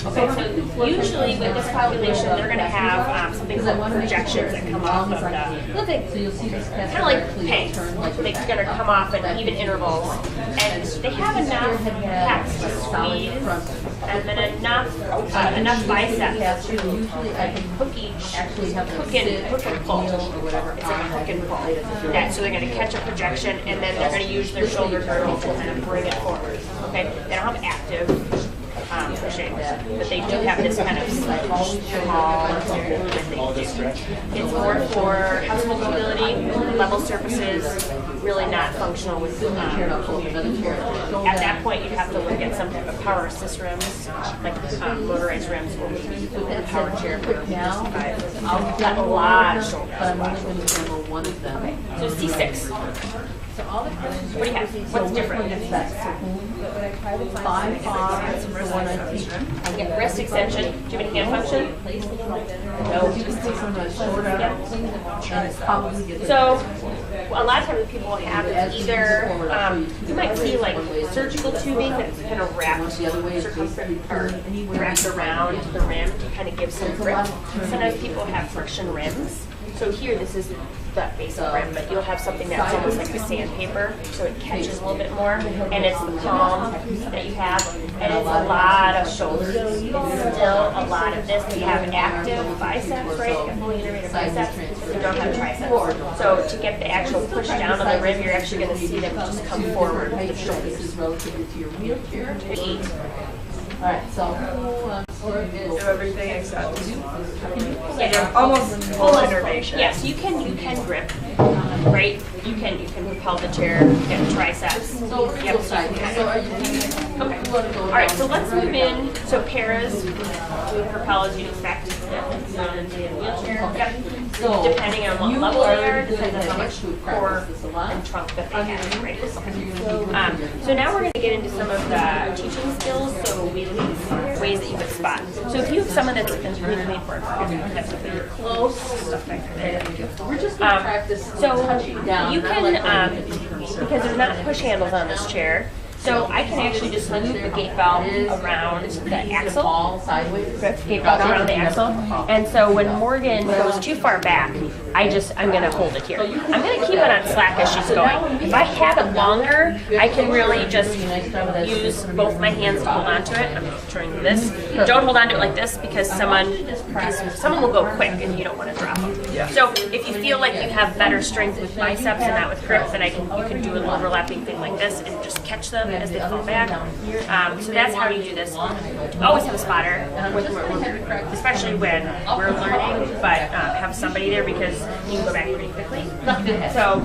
Okay, so usually with this population, they're going to have something called projections that come off of the, kind of like pegs. They're going to come off at even intervals, and they have enough pecs to squeeze, and then enough biceps to hook and pull. It's like a hook and pull. So they're going to catch a projection, and then they're going to use their shoulder girdle to kind of bring it forward. Okay, they don't have active pushing, but they do have this kind of small movement that you do. It's more for household mobility, level surfaces, really not functional with at that point you'd have to look at some type of power assist rims, like motorized rims, or a power chair for got a lot of shoulders. Okay, so C6. What do you have? What's different? I get wrist extension. Do you have any hand function? No. So a lot of times people have either, you might see like surgical tubing that's kind of wrapped wrapped around the rim to kind of give some grip. Sometimes people have friction rims. So here, this is the basic rim, but you'll have something that's almost like a sandpaper, so it catches a little bit more, and it's the palm that you have, and it's a lot of shoulders. It's still a lot of this. You have active biceps, right? You have fully innervated biceps. You don't have triceps. So to get the actual push down on the rim, you're actually going to see them just come forward with the shoulders. All right, so do everything except almost full innervation. Yes, you can grip, right? You can propel the chair, get triceps. So yep. Okay. All right, so let's move in. So paras, we propel as you'd expect. Wheelchair. Yep. So depending on what level they are, depends on how much core and trunk that they have, right? So now we're going to get into some of the teaching skills, so wheelies, ways that you would spot. So if you have someone that's really made for that's really close, stuff like that. We're just going to practice touching down. You can, because there's not push handles on this chair, so I can actually just loop the gate valve around the axle, gate valve around the axle, and so when Morgan goes too far back, I'm going to hold it here. I'm going to keep it on slack as she's going. If I have it longer, I can really just use both my hands to hold onto it. I'm trying this. Don't hold onto it like this because someone will go quick and you don't want to drop them. So if you feel like you have better strength with biceps and not with grip, then you can do an overlapping thing like this and just catch them as they fall back. So that's how you do this. Always have a spotter, especially when we're learning, but have somebody there because you can go back pretty quickly. So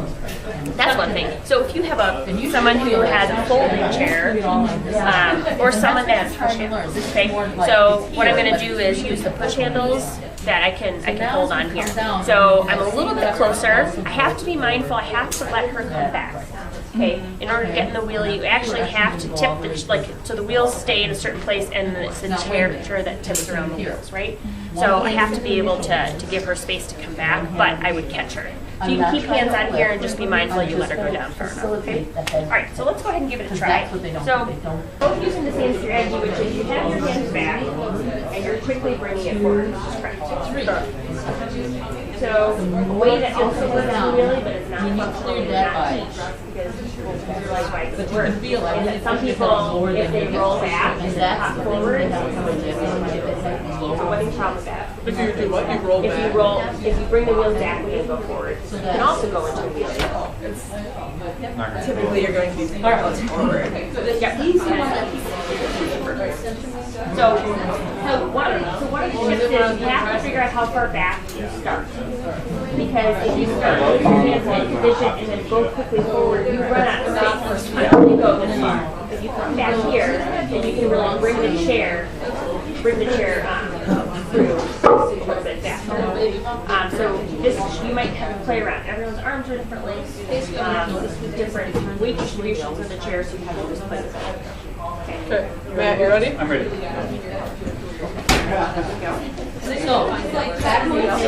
that's one thing. So if you have someone who has a folding chair, or someone that has push handles, okay? So what I'm going to do is use the push handles that I can hold on here. So I'm a little bit closer. I have to be mindful. I have to let her come back. Okay, in order to get in the wheelie, you actually have to tip so the wheels stay in a certain place, and it's the chair that tips around the wheels, right? So I have to be able to give her space to come back, but I would catch her. So you can keep hands on here and just be mindful you let her go down far enough, okay? All right, so let's go ahead and give it a try. So both using the same strategy, which is you have your hands back, and you're quickly bringing it forward, which is correct. So a way that also works really, but it's not functional, it's not teach, because we'll realize why it doesn't work. Is that some people, if they roll back and hop forward, so what's the problem with that? If you do what? You roll back? If you bring the wheels back and you go forward, you can also go into a wheelie. Typically you're going to be forward. So one of the shifts is you have to figure out how far back you start. Because if you start with your hands in position and then go quickly forward, you run out of space. You only go this far. If you come back here, then you can really bring the chair through a bit faster. So this, you might have to play around. Everyone's arms are different lengths. Different weight distributions of the chair, so you have to just play with it. Okay, Matt, you ready? I'm ready. So, backwards,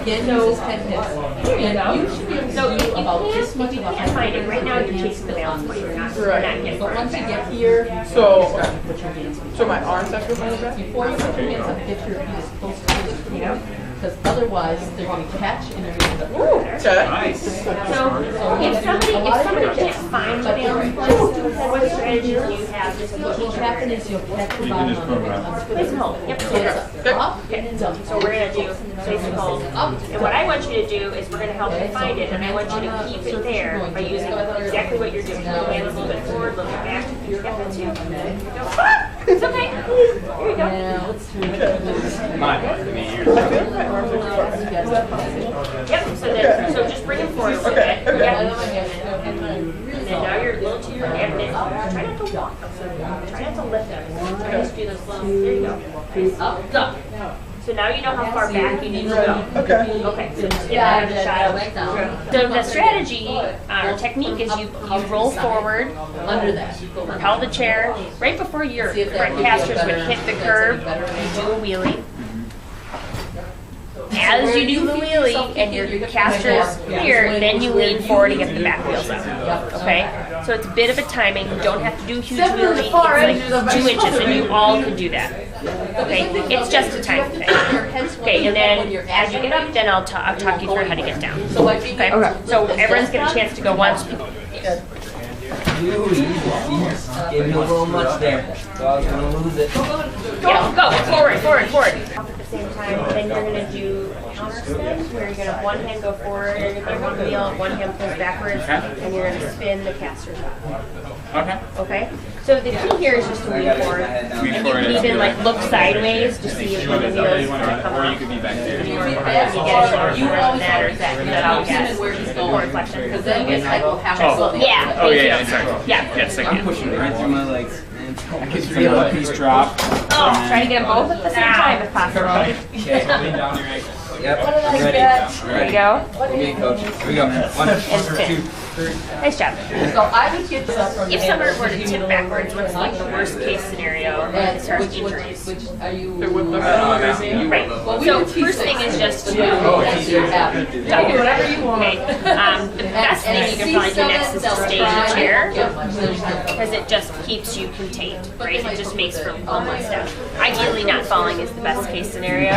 again, uses head hips. And you should be able to So if do you about can't, this much if you of a can't find it, height. right now you're chasing the balance point. You're not getting But far once you back. get here, So, start to put your hands so my arms have to go back? before you put your hands up, get your feet as close to your feet. Because otherwise, they're going to catch and you're going to Okay. So if somebody can't find the balance point, what strategy do you have? Just what will happen is you'll catch the bottom of it. place and hold. Yep. So it's up and down. So we're gonna do place and hold. And what I want you to do is we're gonna help you find it, and I want you to keep it there by using exactly what you're doing. Your hands a little bit forward, a little bit back. Yep, that's you. Go. It's okay. There you go. Now, let's do it. Yep. So just bring it forward a little bit. Yep. And then now you're a little to your left. Try not to walk. Try not to lift them. Try to do this slow. There you go. Up. Go. So now you know how far back you need to go. Okay. Okay. So just get out of the shot. So the strategy or technique is you roll forward, Under that. propel the chair right before your front casters would hit the curb. You do a wheelie. As you do the wheelie and your casters here, then you lean forward and get the back wheels up. Okay? So it's a bit of a timing. You don't have to do a huge wheelie. It's like 2 inches and you all can do that. Okay? It's just a time thing. Okay, and then as you get up, then I'll talk you through how to get down. Okay? So everyone's get a chance to go once. Gave me a little much there, so I was gonna lose it. Yeah, go forward. At the same time, then you're gonna do a counter spin where you're gonna one hand go forward, you're gonna one wheel, one hand pulls backwards, and you're gonna spin the casters up. Okay. Okay? So the key here is just to lean forward. And you can even like look sideways to see if the wheels gonna come Or you up. could be back there. You get it forward than that or is that all yes? Forward flexion. Because then it's like, we'll have Oh. to. Yeah, Oh, thank yeah, you. sorry. Yeah. Yes, I I'm can. pushing right through my legs. I can feel the piece drop. Oh, try to get them both at the same time if possible. Okay. Lean down your ankle. Yep. I'm ready. There you go. Okay, coach. Here we go. 1, And 2, 3. Nice job. So I would get this up from If someone were to tip backwards, what's like the worst case scenario as far as injuries? Which are you? Right. So first thing is just to That's your habit. whatever you want. Okay. The best thing you can probably do next is to stay in your chair because it just keeps you contained, right? It just makes for one step. Ideally, not falling is the best case scenario.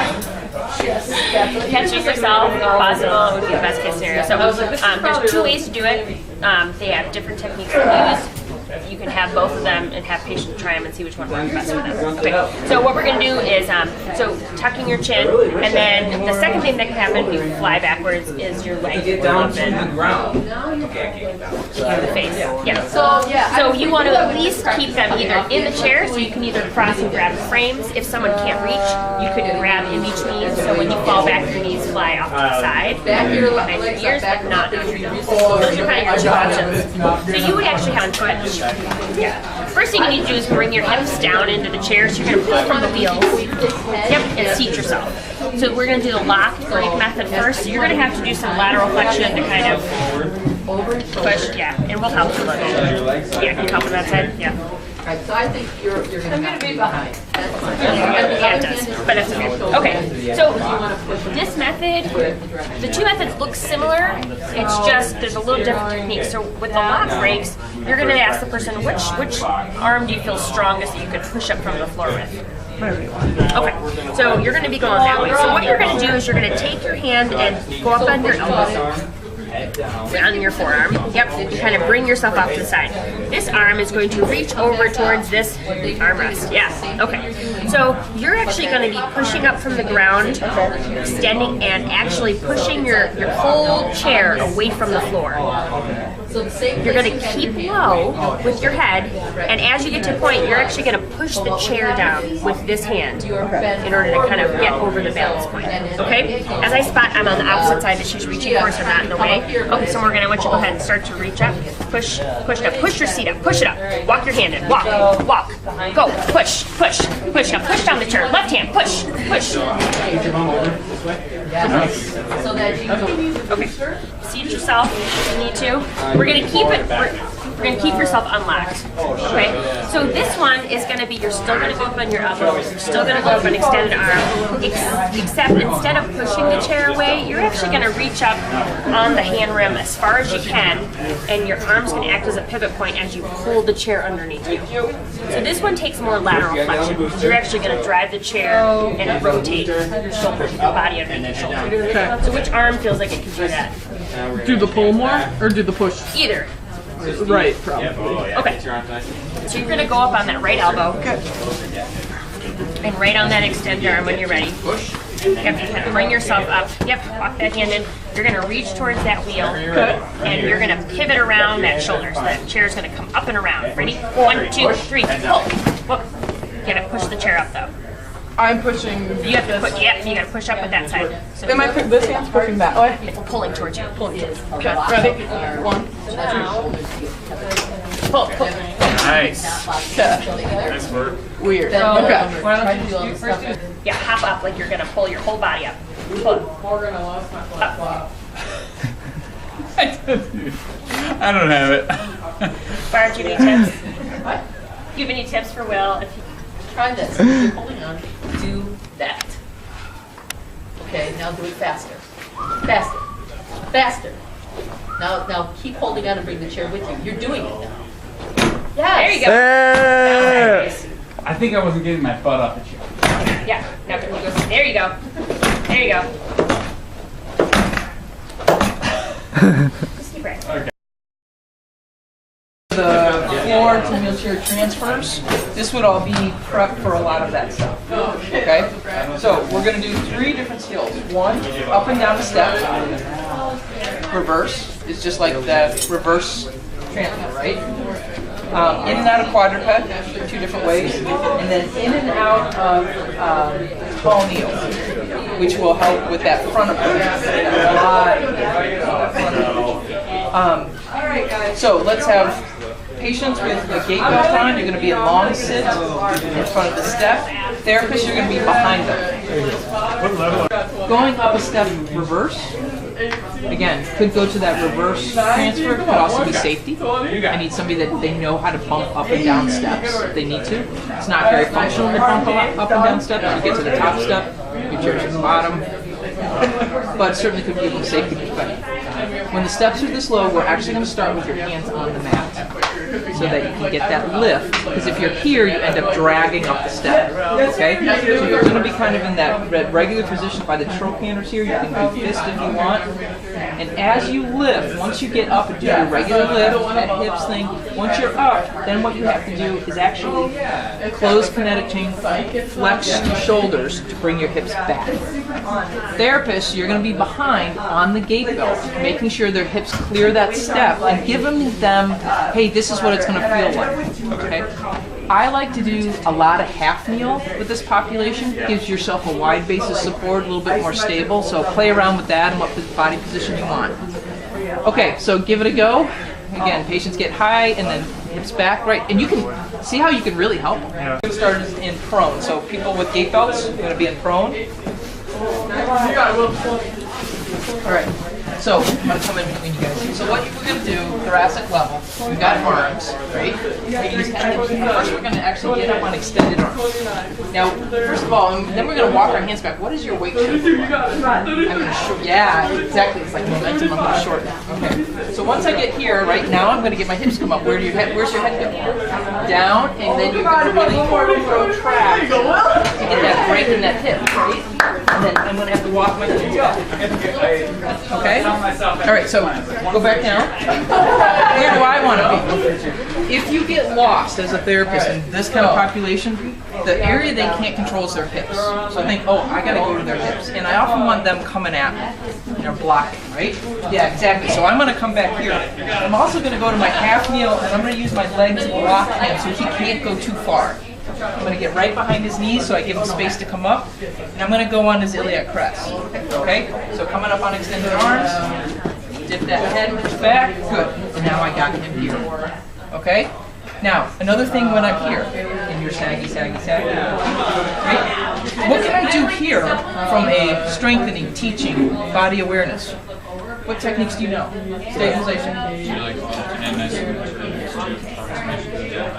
Catching yourself, if possible, would be the best case scenario. So there's 2 ways to do it. They have different techniques to use. You can have both of them and have patients try them and see which one works best for them. Okay, so what we're going to do is, so tucking your chin, and then the second thing that can happen if you fly backwards is your legs Get will down up to and the ground. the face. Yeah. So So you want to at least keep them either in the chair, so you can either cross and grab the frames. If someone can't reach, you could grab in between, so when you fall back, your knees fly off to the side. Back your Behind your legs ears, up, but not back under your nose. So those are kind of your 2 options. So you would actually have a choice. Yeah. First thing you need to do is bring your hips down into the chair, so you're going to pull from the wheels. Yep, and seat yourself. So we're going to do the lock break method first. So you're going to have to do some lateral flexion to kind of push, yeah, and we'll help you. Yeah, can you help on that side? Yeah. Right, so I think you're gonna be behind. That's fine. Yeah, it does, but it's okay. Okay, so this method, the 2 methods look similar, it's just there's a little different technique. So with the lock breaks, you're gonna ask the person, which arm do you feel strongest that you could push up from the floor with? Okay, so you're gonna be going that way. So what you're gonna do is you're gonna take your hand and go up on your elbow, on your forearm. Yep, you kind of bring yourself off to the side. This arm is going to reach over towards this armrest. Yeah, okay. So you're actually going to be pushing up from the ground, extending and actually pushing your whole chair away from the floor. You're going to keep low with your head, and as you get to a point, you're actually going to push the chair down with this hand in order to kind of get over the balance point. Okay? As I spot, I'm on the opposite side that she's reaching for, so I'm not in the way. Okay, so we're going to want you to go ahead and start to reach up. Push up. Push your seat up. Push it up. Walk your hand in. Walk. Go. Push. Now push down the chair. Left hand. Push. Get your bum over this way. So that you Okay. seat yourself if you need to. We're gonna keep it. We're gonna keep yourself unlocked. Okay. So this one is gonna be. You're still gonna go up on your elbows. You're still gonna go up an extended arm. Except instead of pushing the chair away, you're actually gonna reach up on the hand rim as far as you can, and your arm's gonna act as a pivot point as you pull the chair underneath you. So this one takes more lateral flexion. You're actually gonna drive the chair and rotate your shoulders, your body underneath your shoulder. Okay. So which arm feels like it can do that? Do the pull more or do the push? Either. Right, probably. Okay. So you're gonna go up on that right elbow. And right on that extended arm when you're ready. You have to kind of bring yourself up. You have to walk that hand in. You're gonna reach towards that wheel. And you're gonna pivot around that shoulder. So that chair's gonna come up and around. Ready? 1, 2, 3, pull. Whoop. You gotta push the chair up though. I'm pushing. You have to put, yeah, you gotta push up with that side. So Am I this hand's pushing that way? it's pulling towards you. Pulling towards you. Okay, ready? 1, 2. Pull, pull. Nice. Okay. Nice work. Weird. Then Okay. try to do all the stuff. Yeah, hop up like you're gonna pull your whole body up. Pull. Up. I don't have it. Barb, do you have any tips? What? Do you have any tips for Will? If he, Try this. If you're holding on, do that. Okay, now do it faster. Faster. Faster. Now keep holding on and bring the chair with you. You're doing it now. Yes. there you go. Nice. I think I wasn't getting my butt off the chair. Yeah. Now can you go? There you go. There you go. Just keep right. Okay. The floor to wheelchair transfers, this would all be prepped for a lot of that stuff. Okay? So we're going to do 3 different skills. 1, up and down the step. Reverse is just like that reverse transfer, right? In and out of quadruped, 2 different ways. And then in and out of tall kneel, which will help with that front approach. So let's have patients with a gait belt on. You're going to be in long sit in front of the step. Therapists, you're going to be behind them. Going up a step reverse. Again, could go to that reverse transfer. Could also be safety. I need somebody that they know how to bump up and down steps if they need to. It's not very functional to bump up and down steps. You get to the top step, your chair's at the bottom. But certainly could give them safety perspective. When the steps are this low, we're actually going to start with your hands on the mat so that you can get that lift. Because if you're here, you end up dragging up the step. Okay? So you're going to be kind of in that regular position by the trocaners here. You can do fist if you want. And as you lift, once you get up and do your regular lift, that hips thing, once you're up, then what you have to do is actually close kinetic chain, flex your shoulders to bring your hips back. Therapists, you're going to be behind on the gait belt, making sure their hips clear that step and giving them, hey, this is what it's going to feel like. Okay? I like to do a lot of half kneel with this population. Gives yourself a wide base of support, a little bit more stable. So play around with that and what body position you want. Okay, so give it a go. Again, patients get high and then hips back, right? And you can see how you can really help them. We're going to start in prone. So people with gait belts are going to be in prone. All right. So I'm going to come in between you guys. So what we're going to do, thoracic level, we've got arms, right? First we're going to actually get up on extended arms. Now, first of all, then we're going to walk our hands back. What is your weight shift like? I'm going to short. Yeah, exactly. It's like momentum. I'm going to shorten. Okay. So once I get here, right now, I'm going to get my hips come up. Where's your head go? Down, and then you're going to really protract to get that break in that hip, right? And then I'm going to have to walk my hands back. Okay? All right, so go back down. Where do I want to be? If you get lost as a therapist in this kind of population, the area they can't control is their hips. So I think, oh, I got to go to their hips. And I often want them coming at me. They're blocking, right? Yeah, exactly. So I'm going to come back here. I'm also going to go to my half kneel, and I'm going to use my legs to block him so he can't go too far. I'm going to get right behind his knees so I give him space to come up. And I'm going to go on his iliac crest. Okay? So coming up on extended arms. Dip that head, push back. Good. And now I got him here. Okay? Now, another thing when I'm here, in your saggy, right? What can I do here from a strengthening, teaching, body awareness? What techniques do you know? Stabilization.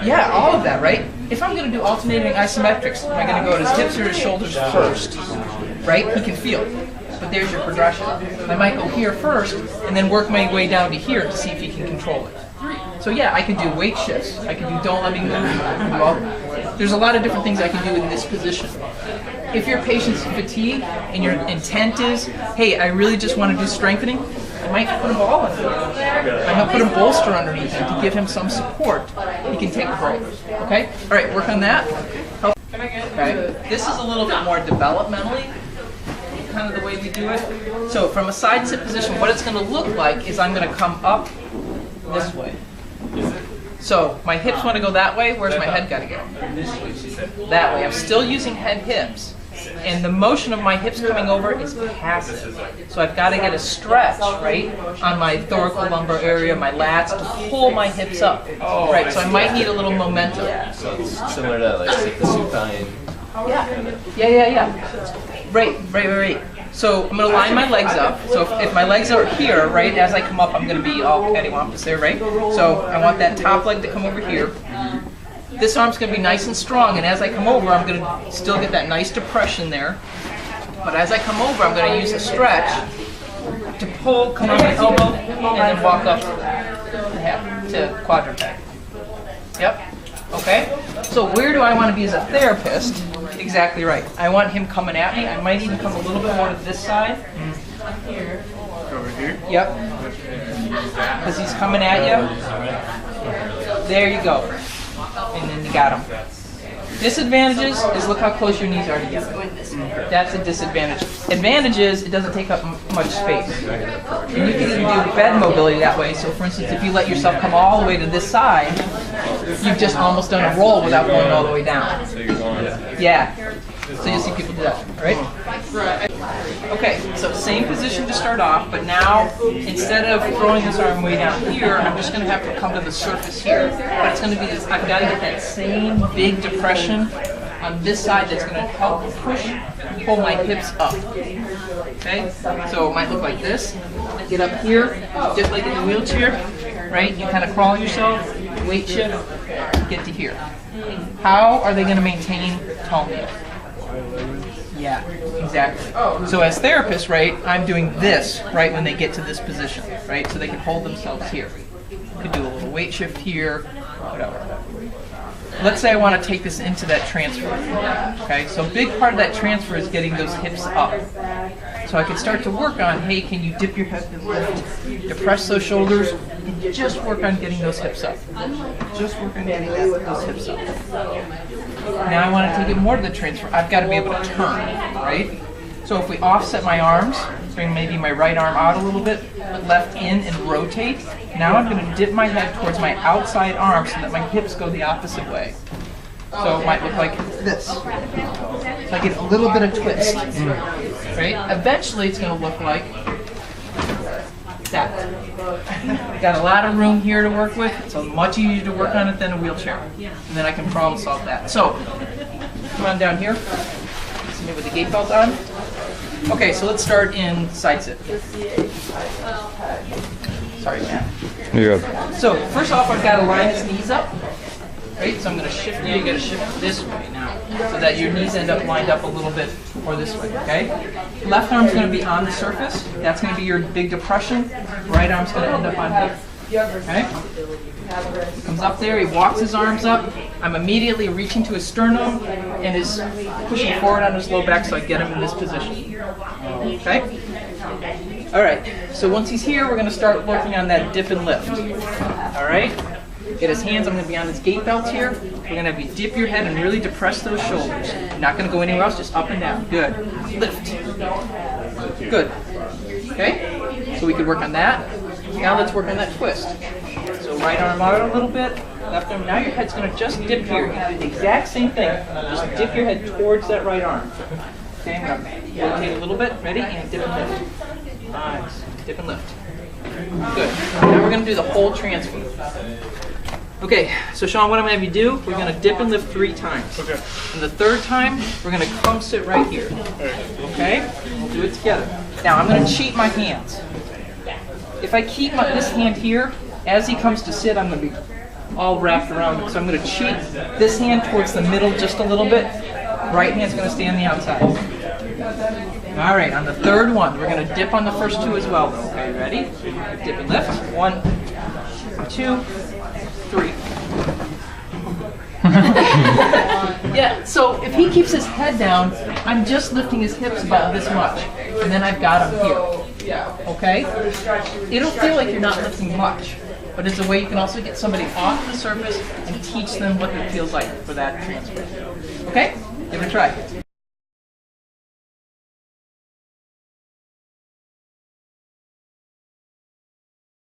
Yeah, all of that, right? If I'm going to do alternating isometrics, am I going to go at his hips or his shoulders first? Right? He can feel it. But there's your progression. I might go here first and then work my way down to here to see if he can control it. So yeah, I can do weight shifts. I can do don't let me move. Well, there's a lot of different things I can do in this position. If your patient's fatigued and your intent is, hey, I really just want to do strengthening, I might put a ball underneath. I might put a bolster underneath him to give him some support. He can take a break. Okay? All right, work on that. Okay. This is a little bit more developmentally, kind of the way we do it. So from a side sit position, what it's going to look like is I'm going to come up this way. So my hips want to go that way. Where's my head got to go? That way. I'm still using head hips. And the motion of my hips coming over is passive. So I've got to get a stretch, right, on my thoracolumbar area, my lats, to pull my hips up. Right, so I might need a little momentum. So it's similar to like the supine. Yeah. Right. So I'm going to line my legs up. So if my legs are here, right, as I come up, I'm going to be all cattywampus there, right? So I want that top leg to come over here. This arm's going to be nice and strong, and as I come over, I'm going to still get that nice depression there. But as I come over, I'm going to use a stretch to pull, come on my elbow, and then walk up to quadruped. Yep. Okay? So where do I want to be as a therapist? Exactly right. I want him coming at me. I might even come a little bit more to this side. Over here? Yep. Because he's coming at you. There you go. And then you got him. Disadvantages is look how close your knees are together. That's a disadvantage. Advantage is it doesn't take up much space. And you can even do bed mobility that way. So for instance, if you let yourself come all the way to this side, you've just almost done a roll without going all the way down. So you're going. Yeah. So you see people do that, right? Okay, so same position to start off, but now instead of throwing this arm way down here, I'm just going to have to come to the surface here. But it's going to be this, I've got to get that same big depression on this side that's going to help pull my hips up. Okay, so it might look like this. Get up here, just like in the wheelchair, right? You kind of crawl yourself, weight shift, get to here. How are they going to maintain tone? Yeah, exactly. So as therapists, right, I'm doing this, right, when they get to this position, right, so they can hold themselves here. Could do a little weight shift here, whatever. Let's say I want to take this into that transfer, okay? So a big part of that transfer is getting those hips up. So I could start to work on, hey, can you dip your head and lift, depress those shoulders, and just work on getting those hips up. Just work on getting those hips up. Now I want to take it more to the transfer. I've got to be able to turn, right? So if we offset my arms, bring maybe my right arm out a little bit, left in and rotate, now I'm going to dip my head towards my outside arm so that my hips go the opposite way. So it might look like this. So I get a little bit of twist, right? Eventually it's going to look like that. Got a lot of room here to work with. It's much easier to work on it than a wheelchair. And then I can problem solve that. So, come on down here. See me with the gait belt on. Okay, so let's start in side sit. Sorry, Matt. You're good. So, first off, I've got to line his knees up. Right? So I'm going to shift you. You got to shift this way now, so that your knees end up lined up a little bit more this way. Okay. Left arm's going to be on the surface. That's going to be your big depression. Right arm's going to end up on here. Okay. He comes up there. He walks his arms up. I'm immediately reaching to his sternum and is pushing forward on his low back, so I get him in this position. Okay. All right. So once he's here, we're going to start working on that dip and lift. All right. Get his hands, I'm going to be on his gait belt here. We're going to have you dip your head and really depress those shoulders. You're not going to go anywhere else, just up and down. Good. Lift. Good. Okay? So we could work on that. Now let's work on that twist. So right arm out a little bit, left arm. Now your head's going to just dip here. The exact same thing. Just dip your head towards that right arm. Okay, I'm going to rotate a little bit. Ready? And dip and lift. Nice. Dip and lift. Good. Now we're going to do the whole transfer. Okay, so Sean, what I'm going to have you do, we're going to dip and lift 3 times. Okay. And the 3rd time, we're going to come sit right here. Okay? We'll do it together. Now, I'm going to cheat my hands. if I keep this hand here, as he comes to sit, I'm going to be all wrapped around. So I'm going to cheat this hand towards the middle just a little bit. Right hand's going to stay on the outside. All right, on the third one, we're going to dip on the first two as well. Okay, ready? Dip and lift. 1, 2, 3. Yeah, so if he keeps his head down, I'm just lifting his hips about this much, and then I've got him here. Okay? It'll feel like you're not lifting much, but it's a way you can also get somebody off the surface and teach them what it feels like for that transfer. Okay? Give it a try.